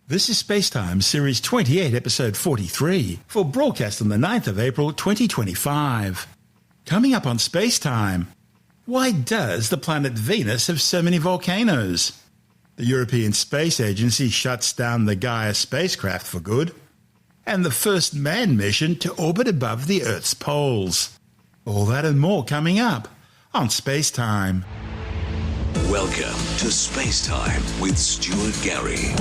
This is SpaceTime Series 28, Episode 43, for broadcast on the 9th of April 2025. Coming up on SpaceTime, why does the planet Venus have so many volcanoes? The European Space Agency shuts down the Gaia spacecraft for good, and the first manned mission to orbit above the Earth's poles. All that and more coming up on SpaceTime. Welcome to SpaceTime with Stuart Gary.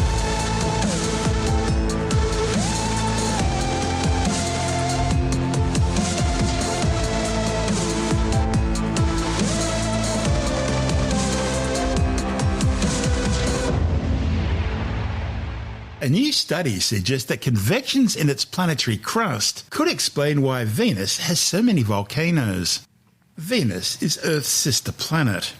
A new study suggests that convections in its planetary crust could explain why Venus has so many volcanoes. Venus is Earth's sister planet.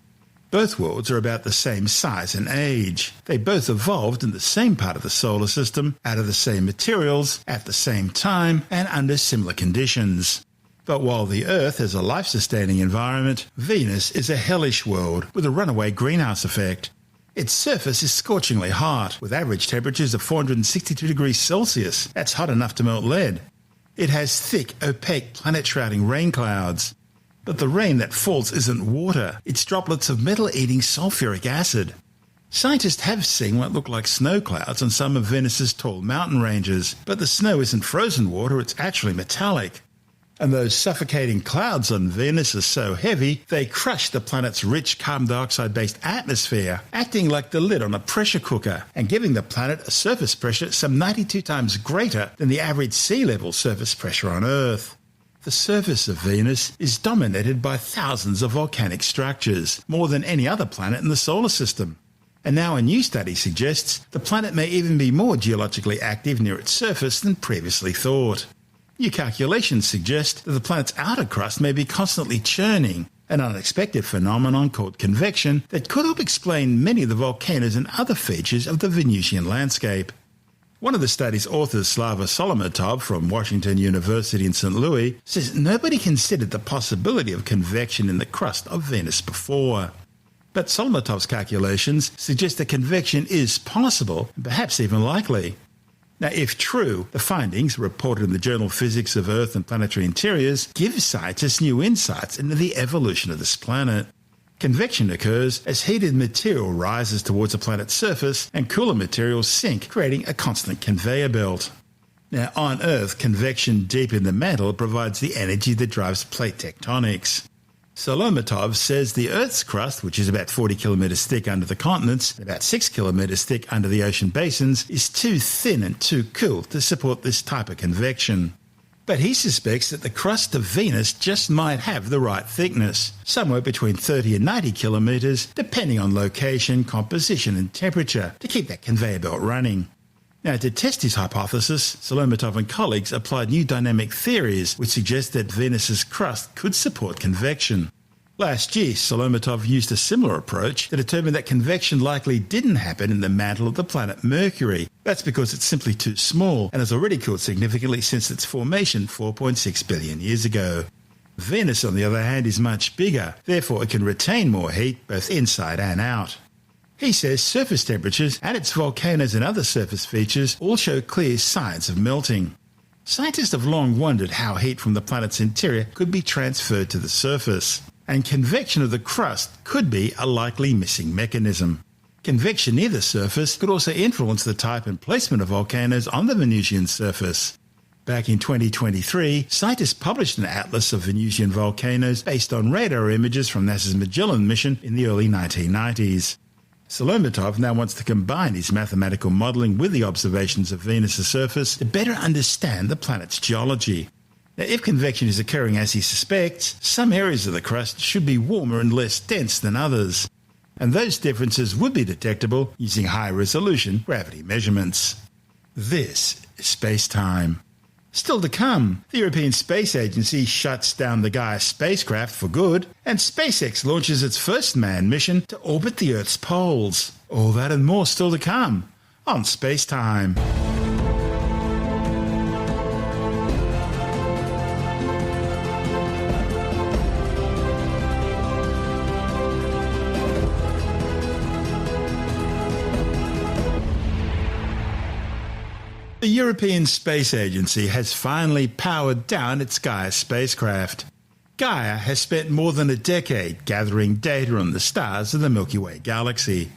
Both worlds are about the same size and age. They both evolved in the same part of the solar system, out of the same materials, at the same time, and under similar conditions. But while the Earth has a life-sustaining environment, Venus is a hellish world with a runaway greenhouse effect. Its surface is scorchingly hot, with average temperatures of 462 degrees Celsius. That's hot enough to melt lead. It has thick, opaque, planet-shrouding rain clouds. But the rain that falls isn't water, it's droplets of metal-eating sulfuric acid. Scientists have seen what look like snow clouds on some of Venus's tall mountain ranges, but the snow isn't frozen water, it's actually metallic. And those suffocating clouds on Venus are so heavy, they crush the planet's rich carbon dioxide-based atmosphere, acting like the lid on a pressure cooker, and giving the planet a surface pressure some 92 times greater than the average sea level surface pressure on Earth. The surface of Venus is dominated by thousands of volcanic structures, more than any other planet in the solar system. And now a new study suggests the planet may even be more geologically active near its surface than previously thought. New calculations suggest that the planet's outer crust may be constantly churning, an unexpected phenomenon called convection that could help explain many of the volcanoes and other features of the Venusian landscape. One of the study's authors, Slava Solomatov from Washington University in St. Louis, says nobody considered the possibility of convection in the crust of Venus before. But Solomatov's calculations suggest that convection is possible, and perhaps even likely. Now, if true, the findings, reported in the journal Physics of Earth and Planetary Interiors, give scientists new insights into the evolution of this planet. Convection occurs as heated material rises towards a planet's surface and cooler materials sink, creating a constant conveyor belt. Now, on Earth, convection deep in the mantle provides the energy that drives plate tectonics. Solomatov says the Earth's crust, which is about 40 kilometres thick under the continents and about 6 kilometres thick under the ocean basins, is too thin and too cool to support this type of convection. But he suspects that the crust of Venus just might have the right thickness, somewhere between 30 and 90 kilometres, depending on location, composition and temperature, to keep that conveyor belt running. Now, to test his hypothesis, Solomatov and colleagues applied new dynamic theories which suggest that Venus's crust could support convection. Last year, Solomatov used a similar approach to determine that convection likely didn't happen in the mantle of the planet Mercury. That's because it's simply too small and has already cooled significantly since its formation 4.6 billion years ago. Venus, on the other hand, is much bigger, therefore it can retain more heat both inside and out. He says surface temperatures and its volcanoes and other surface features all show clear signs of melting. Scientists have long wondered how heat from the planet's interior could be transferred to the surface, and convection of the crust could be a likely missing mechanism. Convection near the surface could also influence the type and placement of volcanoes on the Venusian surface. Back in 2023, scientists published an atlas of Venusian volcanoes based on radar images from NASA's Magellan mission in the early 1990s. Solomatov now wants to combine his mathematical modelling with the observations of Venus's surface to better understand the planet's geology. Now, if convection is occurring as he suspects, some areas of the crust should be warmer and less dense than others, and those differences would be detectable using high-resolution gravity measurements. This is SpaceTime. Still to come, the European Space Agency shuts down the Gaia spacecraft for good, and SpaceX launches its first manned mission to orbit the Earth's poles. All that and more still to come on SpaceTime. The European Space Agency has finally powered down its Gaia spacecraft. Gaia has spent more than a decade gathering data on the stars of the Milky Way galaxy.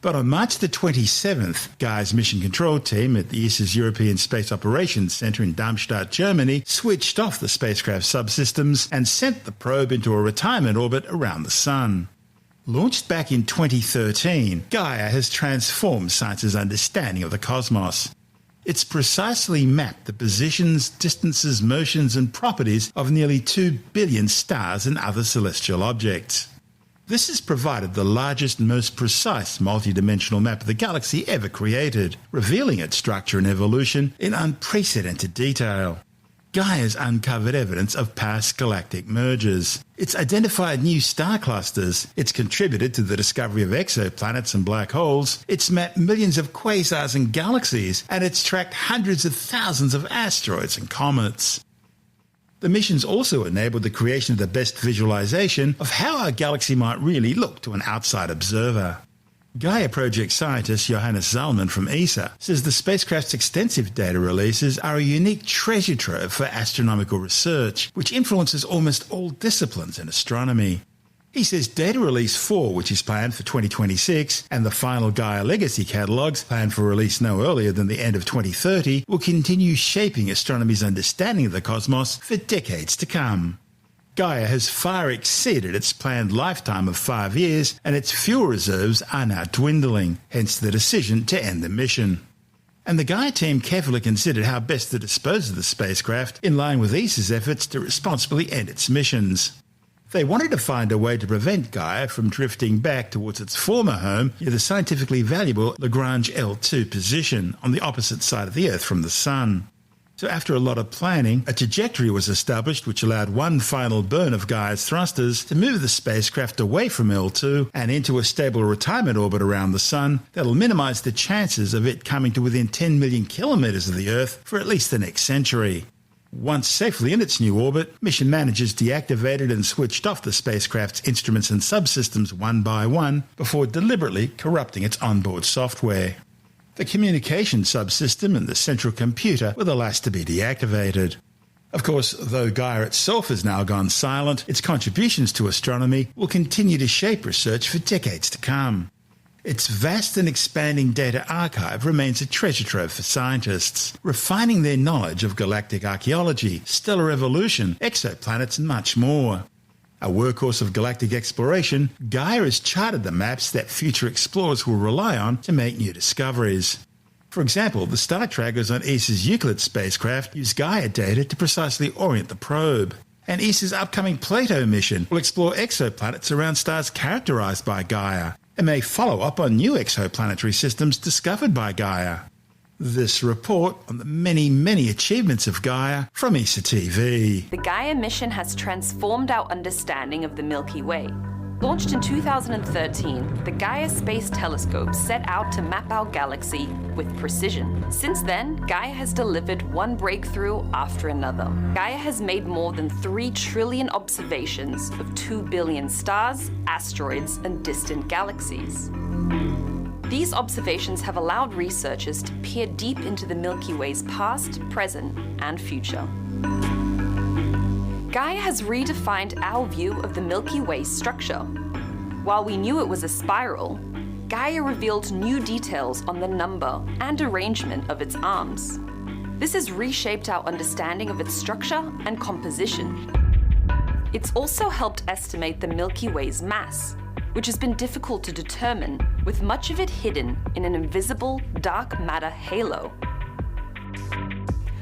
But on March the 27th, Gaia's mission control team at the ESA's European Space Operations Centre in Darmstadt, Germany, switched off the spacecraft subsystems and sent the probe into a retirement orbit around the Sun. Launched back in 2013, Gaia has transformed science's understanding of the cosmos. It's precisely mapped the positions, distances, motions and properties of nearly 2 billion stars and other celestial objects. This has provided the largest and most precise multidimensional map of the galaxy ever created, revealing its structure and evolution in unprecedented detail. Gaia's uncovered evidence of past galactic mergers. It's identified new star clusters. It's contributed to the discovery of exoplanets and black holes. It's mapped millions of quasars and galaxies, and it's tracked hundreds of thousands of asteroids and comets. The missions also enabled the creation of the best visualization of how our galaxy might really look to an outside observer. Gaia project scientist Johannes Zalman from ESA says the spacecraft's extensive data releases are a unique treasure trove for astronomical research, which influences almost all disciplines in astronomy. He says Data Release 4, which is planned for 2026, and the final Gaia Legacy catalogues, planned for release no earlier than the end of 2030, will continue shaping astronomy's understanding of the cosmos for decades to come. Gaia has far exceeded its planned lifetime of 5 years, and its fuel reserves are now dwindling, hence the decision to end the mission. And the Gaia team carefully considered how best to dispose of the spacecraft in line with ESA's efforts to responsibly end its missions. They wanted to find a way to prevent Gaia from drifting back towards its former home near the scientifically valuable Lagrange L2 position on the opposite side of the Earth from the Sun. So after a lot of planning, a trajectory was established which allowed one final burn of Gaia's thrusters to move the spacecraft away from L2 and into a stable retirement orbit around the Sun that'll minimise the chances of it coming to within 10 million kilometres of the Earth for at least the next century. Once safely in its new orbit, mission managers deactivated and switched off the spacecraft's instruments and subsystems one by one before deliberately corrupting its onboard software. The communication subsystem and the central computer were the last to be deactivated. Of course, though Gaia itself has now gone silent, its contributions to astronomy will continue to shape research for decades to come. Its vast and expanding data archive remains a treasure trove for scientists, refining their knowledge of galactic archaeology, stellar evolution, exoplanets and much more. A workhorse of galactic exploration, Gaia has charted the maps that future explorers will rely on to make new discoveries. For example, the star trackers on ESA's Euclid spacecraft use Gaia data to precisely orient the probe. And ESA's upcoming Plato mission will explore exoplanets around stars characterized by Gaia, and may follow up on new exoplanetary systems discovered by Gaia. This report on the many achievements of Gaia from ESA TV. The Gaia mission has transformed our understanding of the Milky Way. Launched in 2013, the Gaia Space Telescope set out to map our galaxy with precision. Since then, Gaia has delivered one breakthrough after another. Gaia has made more than 3 trillion observations of 2 billion stars, asteroids, and distant galaxies. These observations have allowed researchers to peer deep into the Milky Way's past, present, and future. Gaia has redefined our view of the Milky Way's structure. While we knew it was a spiral, Gaia revealed new details on the number and arrangement of its arms. This has reshaped our understanding of its structure and composition. It's also helped estimate the Milky Way's mass, which has been difficult to determine, with much of it hidden in an invisible dark matter halo.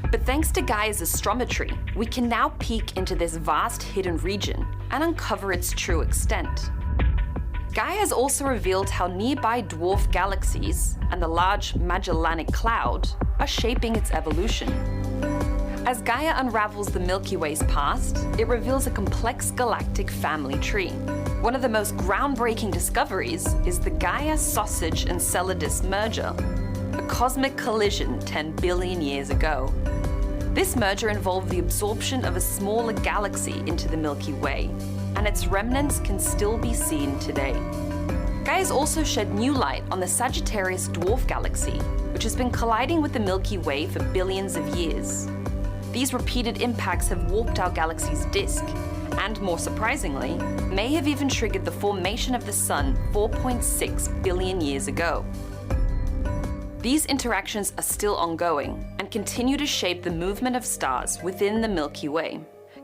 But thanks to Gaia's astrometry, we can now peek into this vast hidden region and uncover its true extent. Gaia has also revealed how nearby dwarf galaxies and the large Magellanic Cloud are shaping its evolution. As Gaia unravels the Milky Way's past, it reveals a complex galactic family tree. One of the most groundbreaking discoveries is the Gaia Sausage Enceladus merger, a cosmic collision 10 billion years ago. This merger involved the absorption of a smaller galaxy into the Milky Way, and its remnants can still be seen today. Gaia has also shed new light on the Sagittarius dwarf galaxy, which has been colliding with the Milky Way for billions of years. These repeated impacts have warped our galaxy's disk, and more surprisingly, may have even triggered the formation of the Sun 4.6 billion years ago. These interactions are still ongoing and continue to shape the movement of stars within the Milky Way.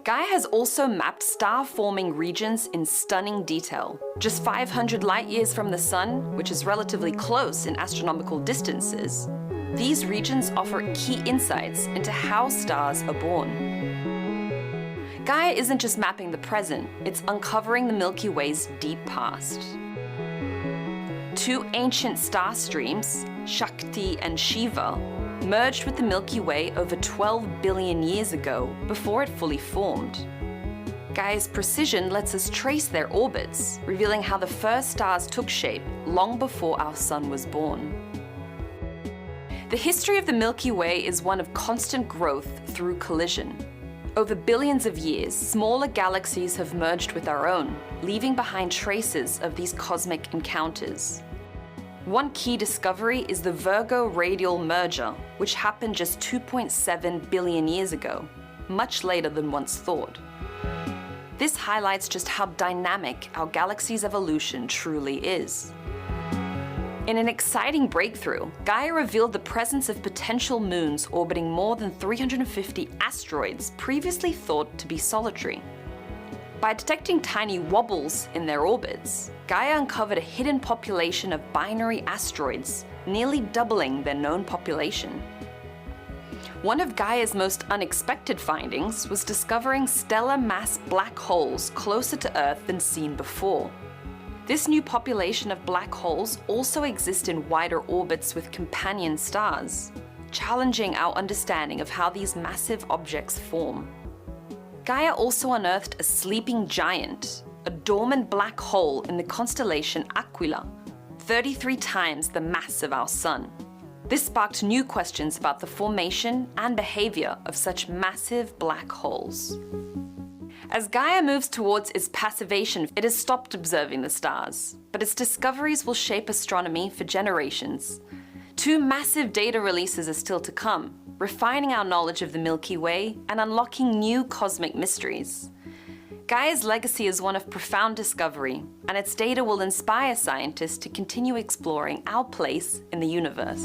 Gaia has also mapped star-forming regions in stunning detail. Just 500 light-years from the Sun, which is relatively close in astronomical distances, these regions offer key insights into how stars are born. Gaia isn't just mapping the present, it's uncovering the Milky Way's deep past. Two ancient star streams, Shakti and Shiva, merged with the Milky Way over 12 billion years ago before it fully formed. Gaia's precision lets us trace their orbits, revealing how the first stars took shape long before our Sun was born. The history of the Milky Way is one of constant growth through collision. Over billions of years, smaller galaxies have merged with our own, leaving behind traces of these cosmic encounters. One key discovery is the Virgo radial merger, which happened just 2.7 billion years ago, much later than once thought. This highlights just how dynamic our galaxy's evolution truly is. In an exciting breakthrough, Gaia revealed the presence of potential moons orbiting more than 350 asteroids previously thought to be solitary. By detecting tiny wobbles in their orbits, Gaia uncovered a hidden population of binary asteroids, nearly doubling their known population. One of Gaia's most unexpected findings was discovering stellar mass black holes closer to Earth than seen before. This new population of black holes also exist in wider orbits with companion stars, challenging our understanding of how these massive objects form. Gaia also unearthed a sleeping giant, a dormant black hole in the constellation Aquila, 33 times the mass of our Sun. This sparked new questions about the formation and behavior of such massive black holes. As Gaia moves towards its passivation, it has stopped observing the stars, but its discoveries will shape astronomy for generations. 2 massive data releases are still to come, refining our knowledge of the Milky Way and unlocking new cosmic mysteries. Gaia's legacy is one of profound discovery, and its data will inspire scientists to continue exploring our place in the universe.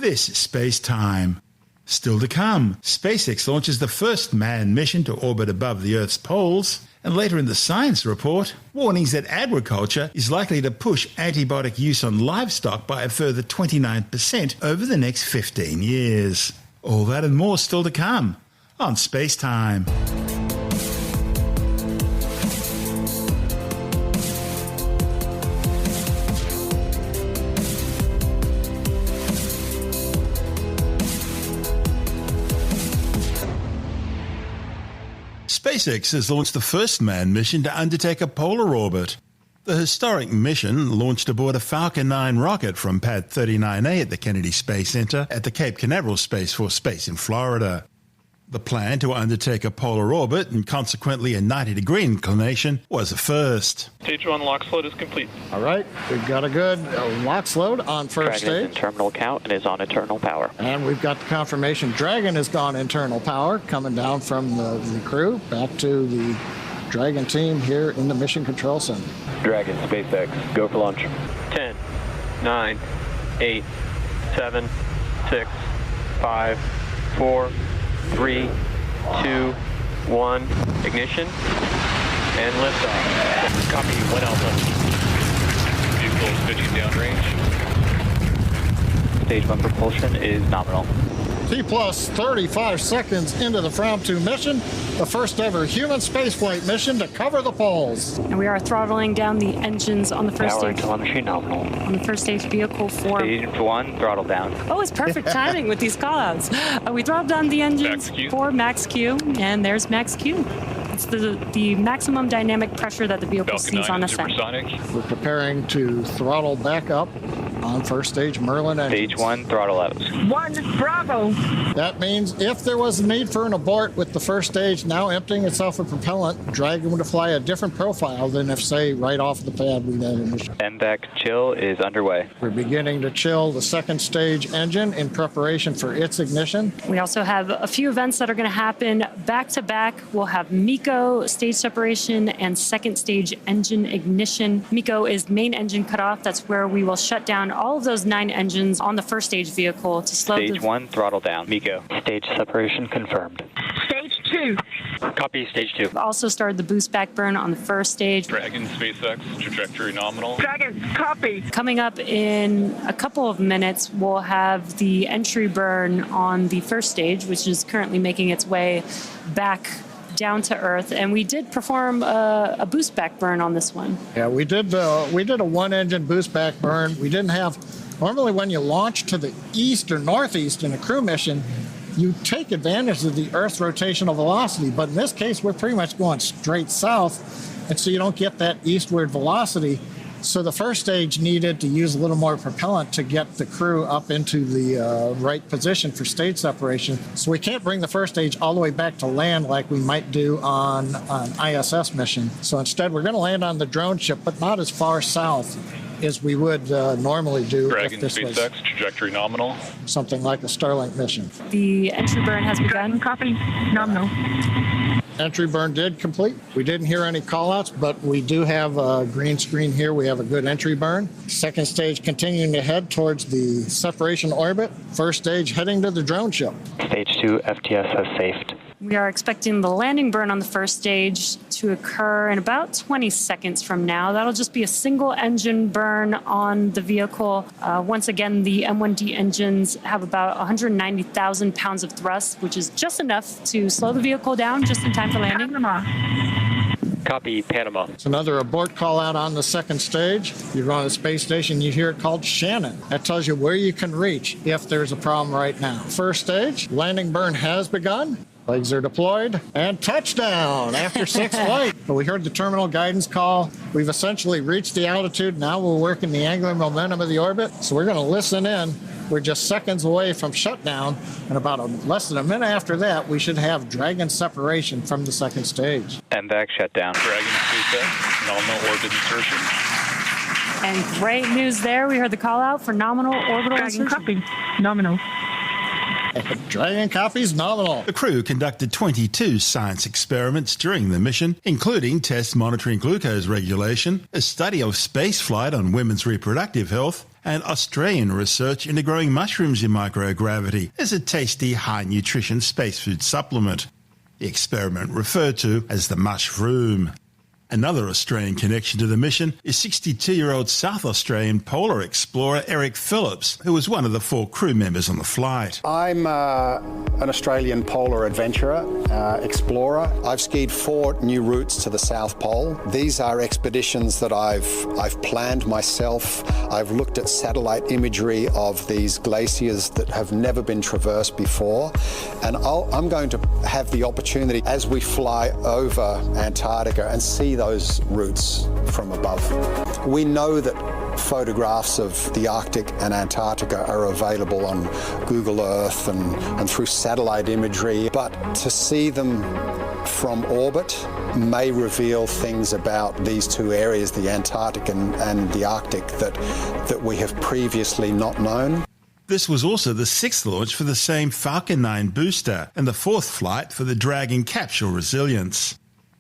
This is SpaceTime. Still to come, SpaceX launches the first manned mission to orbit above the Earth's poles, and later in the science report, warnings that agriculture is likely to push antibiotic use on livestock by a further 29% over the next 15 years. All that and more still to come on SpaceTime. SpaceX has launched the first manned mission to undertake a polar orbit. The historic mission launched aboard a Falcon 9 rocket from Pad 39A at the Kennedy Space Center at the Cape Canaveral Space Force Base in Florida. The plan to undertake a polar orbit and consequently a 90-degree inclination was a first. Stage 1 LOX load is complete. All right, we've got a good LOX load on first Dragon stage. is in terminal count and is on internal power. And we've got the confirmation Dragon has gone internal power, coming down from the crew back to the Dragon team here in the Mission Control Center. Dragon, SpaceX, go for launch. 10, 9, 8, 7, 6, 5, 4, 3, 2, 1, ignition, and liftoff. Copy, 1 Alpha. Vehicles pitching downrange. Stage 1 propulsion is nominal. T plus 35 seconds into the From 2 mission, the first ever human spaceflight mission to cover the poles. And we are throttling down the engines on the first Power stage. telemetry nominal. On the first stage vehicle 4. Stage 1, throttle down. Oh, it's perfect timing with these callouts. We throttled down the engines Max Q. for max Q, and there's max Q. It's the maximum dynamic pressure that the vehicle Falcon sees 9 on is ascent. supersonic. We're preparing to throttle back up on on first stage Merlin engines. Stage 1, throttle out. 1 Bravo. That means if there was a need for an abort with the first stage now emptying itself of propellant, Dragon would fly a different profile than if, say, right off the pad we had initially. MVAC chill is underway. We're beginning to chill the second stage engine in preparation for its ignition. We also have a few events that are going to happen back to back. We'll have MECO stage separation and second stage engine ignition. MECO is main engine cutoff. That's where we will shut down all of those 9 engines on the first stage vehicle to slow Stage 1, throttle down. MECO. Stage separation confirmed. Stage 2. Copy, stage 2. We've also started the boost back burn on the first stage. Dragon, SpaceX, trajectory nominal. Dragon, copy. Coming up in a couple of minutes, we'll have the entry burn on the first stage, which is currently making its way back down to Earth, and we did perform a boost back burn on this one. Yeah, we did a 1-engine boost back burn. We didn't have, normally when you launch to the east or northeast in a crew mission, you take advantage of the Earth's rotational velocity, but in this case, we're pretty much going straight south, and so you don't get that eastward velocity. So the first stage needed to use a little more propellant to get the crew up into the right position for stage separation. So we can't bring the first stage all the way back to land like we might do on an ISS mission. So instead, we're going to land on the drone ship, but not as far south as we would normally do. Dragon, if this SpaceX, was trajectory nominal. something like a Starlink mission. The entry burn has begun. Copy. Nominal. Entry burn did complete. We didn't hear any callouts, but we do have a green screen here. We have a good entry burn. Second stage continuing to head towards the separation orbit. First stage heading to the drone ship. Stage 2, FTS has safed. We are expecting the landing burn on the first stage to occur in about 20 seconds from now. That'll just be a single engine burn on the vehicle. Once again, the M1D engines have about 190,000 pounds of thrust, which is just enough to slow the vehicle down just in time for landing. Copy, Panama. It's another abort call out on the second stage. You run a space station, you hear it called Shannon. That tells you where you can reach if there's a problem right now. First stage, landing burn has begun. Legs are deployed, and touchdown after 6 flights. But we heard the terminal guidance call. We've essentially reached the altitude. Now we're working the angular momentum of the orbit. So we're going to listen in. We're just seconds away from shutdown, and about less than a minute after that, we should have Dragon separation from the second stage. MVAC shutdown. Dragon, SpaceX, nominal orbit insertion. And great news there. We heard the call out for nominal orbital Dragon, insertion. copy. Nominal. Dragon copies nominal. The crew conducted 22 science experiments during the mission, including tests monitoring glucose regulation, a study of spaceflight on women's reproductive health, and Australian research into growing mushrooms in microgravity as a tasty, high-nutrition space food supplement. The experiment referred to as the mushroom. Another Australian connection to the mission is 62-year-old South Australian polar explorer Eric Phillips, who was one of the 4 crew members on the flight. I'm an Australian polar adventurer, explorer. I've skied 4 new routes to the South Pole. These are expeditions that I've planned myself. I've looked at satellite imagery of these glaciers that have never been traversed before, and I'm going to have the opportunity as we fly over Antarctica and see those routes from above. We know that photographs of the Arctic and Antarctica are available on Google Earth and through satellite imagery, but to see them from orbit may reveal things about these 2 areas, the Antarctic and the Arctic, that we have previously not known. This was also the 6th launch for the same Falcon 9 booster and the 4th flight for the Dragon capsule Resilience.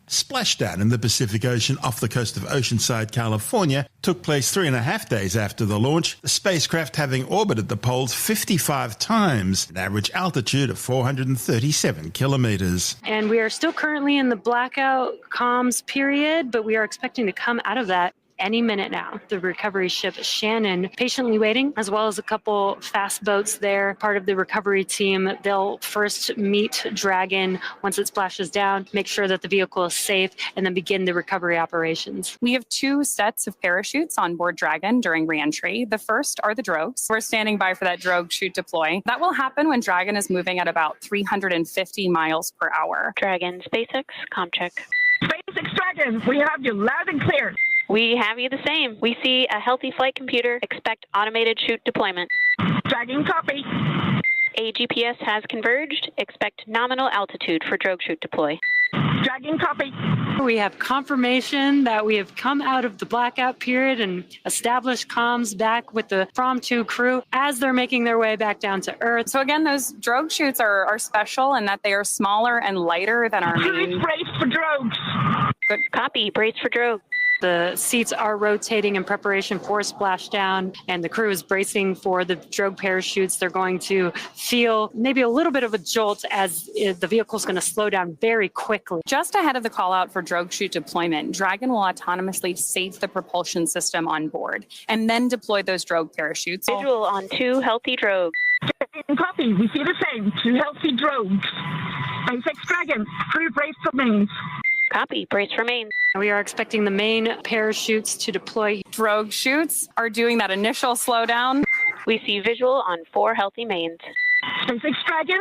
Splashdown in the Pacific Ocean off the coast of Oceanside, California, took place 3.5 days after the launch, the spacecraft having orbited the poles 55 times, an average altitude of 437 kilometers. And we are still currently in the blackout comms period, but we are expecting to come out of that any minute now. The recovery ship Shannon patiently waiting, as well as a couple fast boats there, part of the recovery team. They'll first meet Dragon once it splashes down, make sure that the vehicle is safe, and then begin the recovery operations. We have 2 sets of parachutes on board Dragon during reentry. The first are the drogues. We're standing by for that drogue chute deploy. That will happen when Dragon is moving at about 350 miles per hour. Dragon, SpaceX, comm check. SpaceX Dragon, we have you loud and clear. We have you the same. We see a healthy flight computer. Expect automated chute deployment. Dragon, copy. A GPS has converged. Expect nominal altitude for drogue chute deploy. Dragon, copy. We have confirmation that we have come out of the blackout period and established comms back with the From-2 crew as they're making their way back down to Earth. So again, those drogue chutes are special in that they are smaller and lighter than our main. Brace for drogues. Good copy. Brace for drogue. The seats are rotating in preparation for splashdown, and the crew is bracing for the drogue parachutes. They're going to feel maybe a little bit of a jolt as the vehicle is going to slow down very quickly. Just ahead of the call out for drogue chute deployment, Dragon will autonomously safe the propulsion system on board and then deploy those drogue parachutes. Visual on 2 healthy drogues. Copy. We see the same. 2 healthy drogues. SpaceX Dragon, crew brace for mains. Copy. Brace for main. We are expecting the main parachutes to deploy. Drogue chutes are doing that initial slowdown. We see visual on 4 healthy mains. SpaceX Dragon,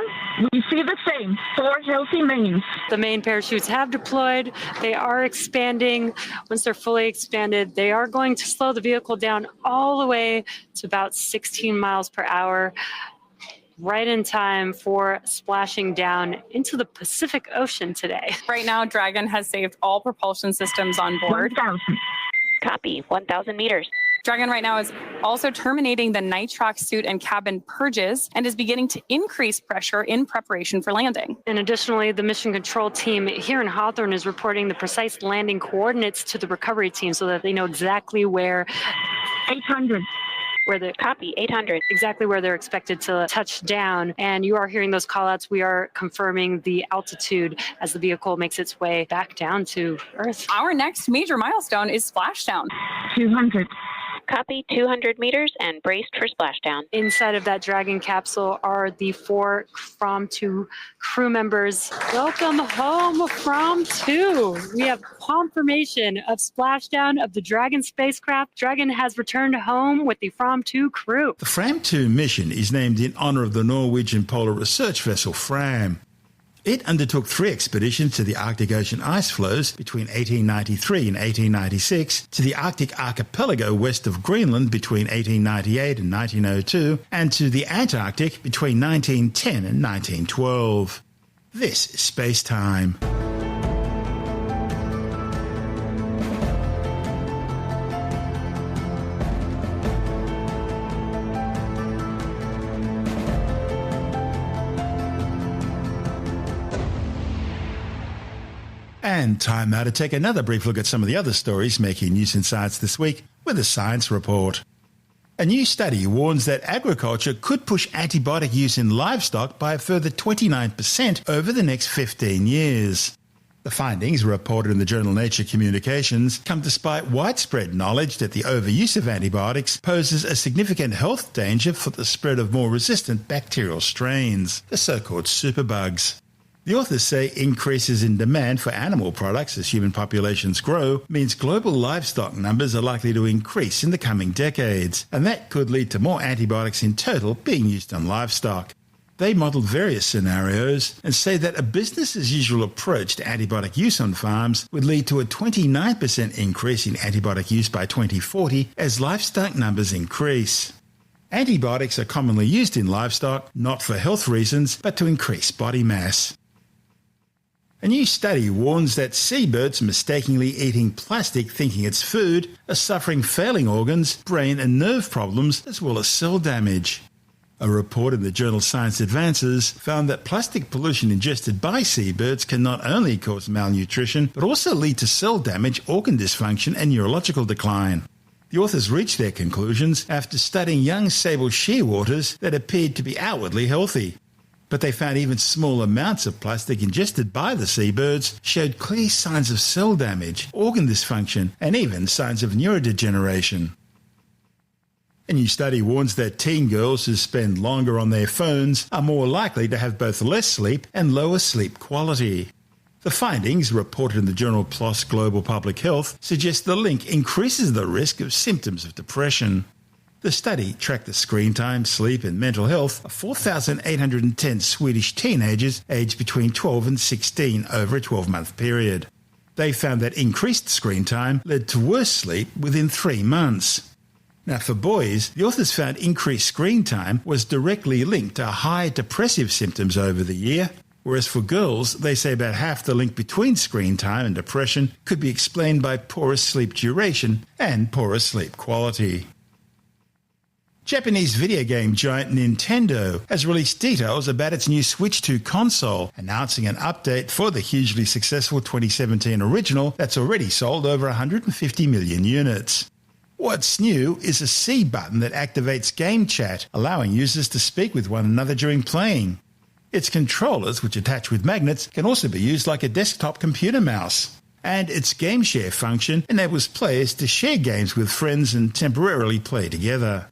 we see the same. 4 healthy mains. The main parachutes have deployed. They are expanding. Once they're fully expanded, they are going to slow the vehicle down all the way to about 16 miles per hour. Right in time for splashing down into the Pacific Ocean today. Right now, Dragon has saved all propulsion systems on board. 1,000. Copy. 1,000 meters. Dragon right now is also terminating the nitrox suit and cabin purges and is beginning to increase pressure in preparation for landing. And additionally, the mission control team here in Hawthorne is reporting the precise landing coordinates to the recovery team so that they know exactly where 800. Where the copy 800 exactly where they're expected to touch down. And you are hearing those call outs. We are confirming the altitude as the vehicle makes its way back down to Earth. Our next major milestone is splashdown. 200. Copy 200 meters and braced for splashdown. Inside of that Dragon capsule are the 4 From-2 crew members. Welcome home, From-2. We have confirmation of splashdown of the Dragon spacecraft. Dragon has returned home with the From-2 crew. The Fram-2 mission is named in honour of the Norwegian polar research vessel Fram. It undertook 3 expeditions to the Arctic Ocean ice floes between 1893 and 1896, to the Arctic archipelago west of Greenland between 1898 and 1902, and to the Antarctic between 1910 and 1912. This is SpaceTime. And time now to take another brief look at some of the other stories making news in science this week with a science report. A new study warns that agriculture could push antibiotic use in livestock by a further 29% over the next 15 years. The findings, reported in the journal Nature Communications, come despite widespread knowledge that the overuse of antibiotics poses a significant health danger for the spread of more resistant bacterial strains, the so-called superbugs. The authors say increases in demand for animal products as human populations grow means global livestock numbers are likely to increase in the coming decades, and that could lead to more antibiotics in total being used on livestock. They modelled various scenarios and say that a business-as-usual approach to antibiotic use on farms would lead to a 29% increase in antibiotic use by 2040 as livestock numbers increase. Antibiotics are commonly used in livestock, not for health reasons, but to increase body mass. A new study warns that seabirds mistakenly eating plastic thinking it's food are suffering failing organs, brain and nerve problems, as well as cell damage. A report in the journal Science Advances found that plastic pollution ingested by seabirds can not only cause malnutrition, but also lead to cell damage, organ dysfunction and neurological decline. The authors reached their conclusions after studying young sable shearwaters that appeared to be outwardly healthy. But they found even small amounts of plastic ingested by the seabirds showed clear signs of cell damage, organ dysfunction, and even signs of neurodegeneration. A new study warns that teen girls who spend longer on their phones are more likely to have both less sleep and lower sleep quality. The findings, reported in the journal PLOS Global Public Health, suggest the link increases the risk of symptoms of depression. The study tracked the screen time, sleep and mental health of 4,810 Swedish teenagers aged between 12 and 16 over a 12-month period. They found that increased screen time led to worse sleep within 3 months. Now for boys, the authors found increased screen time was directly linked to high depressive symptoms over the year, whereas for girls, they say about half the link between screen time and depression could be explained by poorer sleep duration and poorer sleep quality. Japanese video game giant Nintendo has released details about its new Switch 2 console, announcing an update for the hugely successful 2017 original that's already sold over 150 million units. What's new is a C button that activates game chat, allowing users to speak with one another during playing. Its controllers, which attach with magnets, can also be used like a desktop computer mouse. And its game share function enables players to share games with friends and temporarily play together.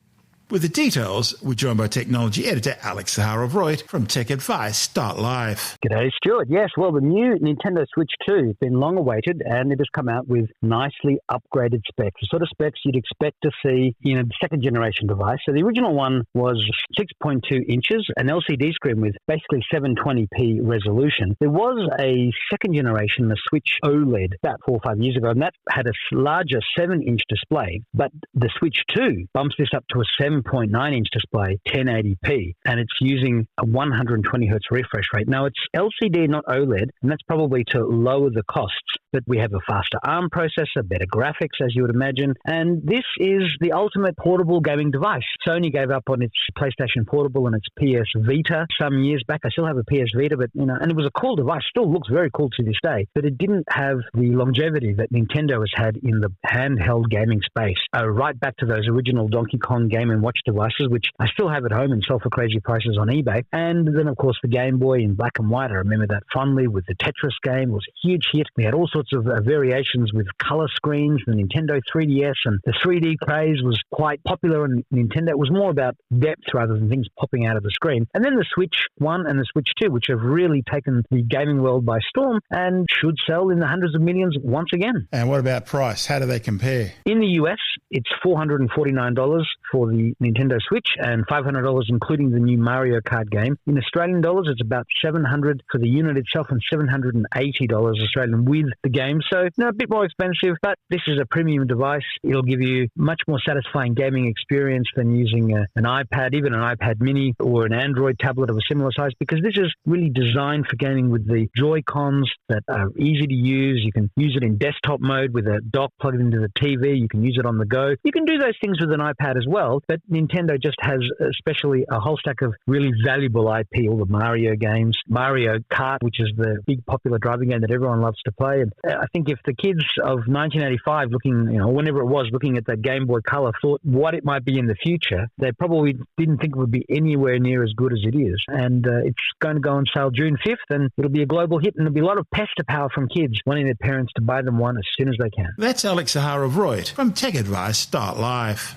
With the details, we're joined by technology editor Alex Zaharov-Reutt from TechAdvice.life. G'day, Stuart. Yes, well, the new Nintendo Switch 2 has been long awaited, and it has come out with nicely upgraded specs, the sort of specs you'd expect to see in a second-generation device. So the original one was 6.2 inches, an LCD screen with basically 720p resolution. There was a second generation, the Switch OLED, about 4 or 5 years ago, and that had a larger 7-inch display, but the Switch 2 bumps this up to a 7.9-inch display, 1080p, and it's using a 120 hertz refresh rate. Now, it's LCD, not OLED, and that's probably to lower the costs, but we have a faster ARM processor, better graphics, as you would imagine, and this is the ultimate portable gaming device. Sony gave up on its PlayStation Portable and its PS Vita some years back. I still have a PS Vita, but, and it was a cool device, still looks very cool to this day, but it didn't have the longevity that Nintendo has had in the handheld gaming space, right back to those original Donkey Kong Game & Watch devices, which I still have at home and sell for crazy prices on eBay. And then, of course, the Game Boy in black and white. I remember that fondly with the Tetris game. It was a huge hit. We had all sorts of variations with color screens, the Nintendo 3DS, and the 3D craze was quite popular on Nintendo. It was more about depth rather than things popping out of the screen. And then the Switch 1 and the Switch 2, which have really taken the gaming world by storm and should sell in the hundreds of millions once again. And what about price? How do they compare? In the US, it's $449 for the Nintendo Switch and $500 including the new Mario Kart game. In Australian dollars, it's about $700 for the unit itself and $780 Australian with the game. So, a bit more expensive, but this is a premium device. It'll give you much more satisfying gaming experience than using an iPad, even an iPad mini or an Android tablet of a similar size, because this is really designed for gaming with the Joy-Cons that are easy to use. You can use it in desktop mode with a dock plugged into the TV. You can use it on the go. You can do those things with an iPad as well, but Nintendo just has especially a whole stack of really valuable IP, all the Mario games, Mario Kart, which is the big popular driving game that everyone loves to play. And I think if the kids of 1985 looking, whenever it was, looking at that Game Boy Color thought what it might be in the future, they probably didn't think it would be anywhere near as good as it is. And it's going to go on sale June 5th, and it'll be a global hit, and there'll be a lot of pester power from kids wanting their parents to buy them one as soon as they can. That's Alex Zaharov-Reutt from TechAdvice.life.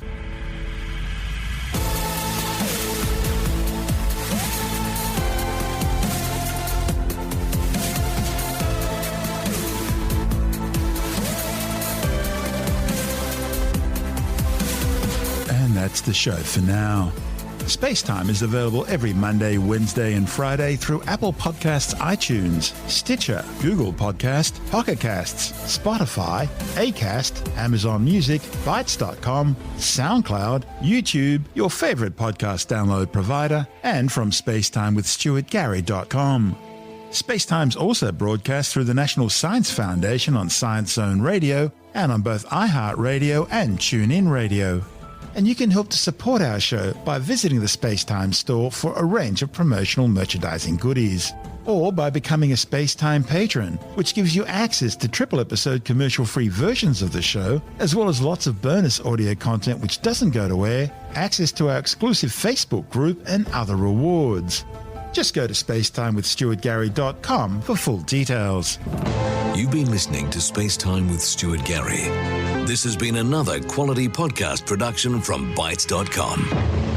That's the show for now. SpaceTime is available every Monday, Wednesday and Friday through Apple Podcasts, iTunes, Stitcher, Google Podcast, Pocket Casts, Spotify, Acast, Amazon Music, Bytes.com, SoundCloud, YouTube, your favourite podcast download provider, and from SpaceTimeWithStuartGary.com. SpaceTime's also broadcast through the National Science Foundation on Science Zone Radio and on both iHeartRadio and TuneIn Radio. And you can help to support our show by visiting the SpaceTime store for a range of promotional merchandising goodies, or by becoming a SpaceTime patron, which gives you access to triple-episode commercial-free versions of the show, as well as lots of bonus audio content which doesn't go to air, access to our exclusive Facebook group, and other rewards. Just go to SpaceTimeWithStuartGary.com for full details. You've been listening to SpaceTime with Stuart Gary. This has been another quality podcast production from Bytes.com.